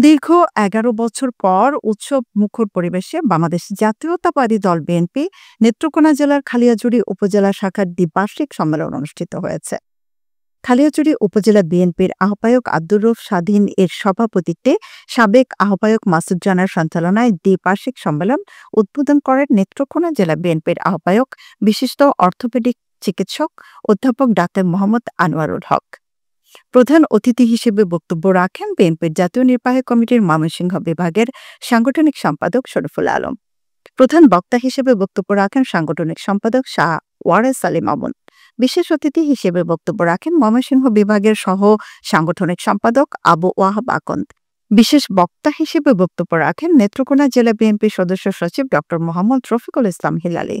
দীর্ঘ ১১ বছর পর উৎসব মুখর পরিবেশে বাংলাদেশ জাতীয়তাবাদী দল বিএনপি নেত্রকোনা জেলার খালিয়াজুড়ি উপজেলা শাখার দ্বিবার্ষিক সম্মেলন অনুষ্ঠিত হয়েছে। খালিয়াজুড়ি উপজেলা বিএনপির আহ্বায়ক আব্দুর রউফ স্বাধীন এর সভাপতিত্বে সাবেক আহ্বায়ক মাসুদ জানার সঞ্চালনায় দ্বিবার্ষিক সম্মেলন উদ্বোধন করেন নেত্রকোনা জেলা বিএনপির আহ্বায়ক বিশিষ্ট অর্থোপেডিক চিকিৎসক অধ্যাপক ডাক্তার মোহাম্মদ আনোয়ারুল হক। প্রধান অতিথি হিসেবে বক্তব্য রাখেন বিএনপির জাতীয় নির্বাহী কমিটির ময়মনসিংহ বিভাগের সাংগঠনিক সম্পাদক শরীফুল আলম। প্রধান বক্তা হিসেবে বক্তব্য রাখেন সাংগঠনিক সম্পাদক শাহ ওয়ারেস সালিম আমন। বিশেষ অতিথি হিসেবে বক্তব্য রাখেন ময়মনসিংহ বিভাগের সহ সাংগঠনিক সম্পাদক আবু ওয়াহাব আকন্দ। বিশেষ বক্তা হিসেবে বক্তব্য রাখেন নেত্রকোনা জেলা বিএনপির সদস্য সচিব ড মোহাম্মদ রফিকুল ইসলাম হিলালী।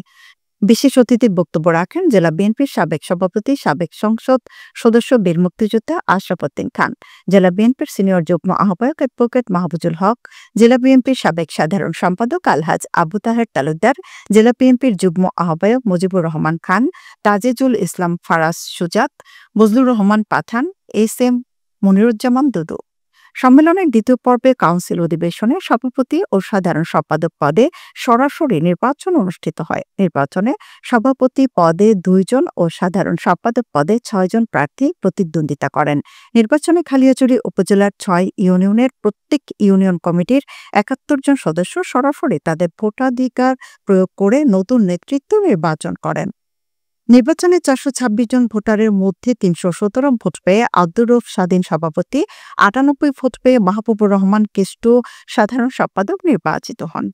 বিশেষ অতিথির বক্তব্য রাখেন জেলা বিএনপির সাবেক সভাপতি সাবেক সংসদ সদস্য বীর মুক্তিযোদ্ধা আশরাফ উদ্দিন খান, জেলা বিএনপির সিনিয়র যুগ্ম আহ্বায়ক অ্যাডভোকেট মাহফুজুল হক, জেলা বিএনপির সাবেক সাধারণ সম্পাদক আলহাজ আবু তাহের তালুকদার, জেলা বিএনপির যুগ্ম আহ্বায়ক মুজিবুর রহমান খান, তাজেজুল ইসলাম ফারাজ সুজাত, বজলুর রহমান পাঠান, এস এম মনিরুজ্জামান দুদু। সম্মেলনের দ্বিতীয় পর্বে কাউন্সিল অধিবেশনে সভাপতি ও সাধারণ সম্পাদক পদে সরাসরি নির্বাচন অনুষ্ঠিত হয়। নির্বাচনে সভাপতি পদে ২ জন ও সাধারণ সম্পাদক পদে ৬ জন প্রার্থী প্রতিদ্বন্দ্বিতা করেন। নির্বাচনে খালিয়াজুড়ি উপজেলার ৬ ইউনিয়নের প্রত্যেক ইউনিয়ন কমিটির ৭১ জন সদস্য সরাসরি তাদের ভোটাধিকার প্রয়োগ করে নতুন নেতৃত্ব নির্বাচন করেন। নির্বাচনে ৪২৬ জন ভোটারের মধ্যে ৩১৭ ভোট পেয়ে আব্দুর রউফ স্বাধীন সভাপতি, ৯৮ ভোট পেয়ে মাহবুবুর রহমান কেষ্ট সাধারণ সম্পাদক নির্বাচিত হন।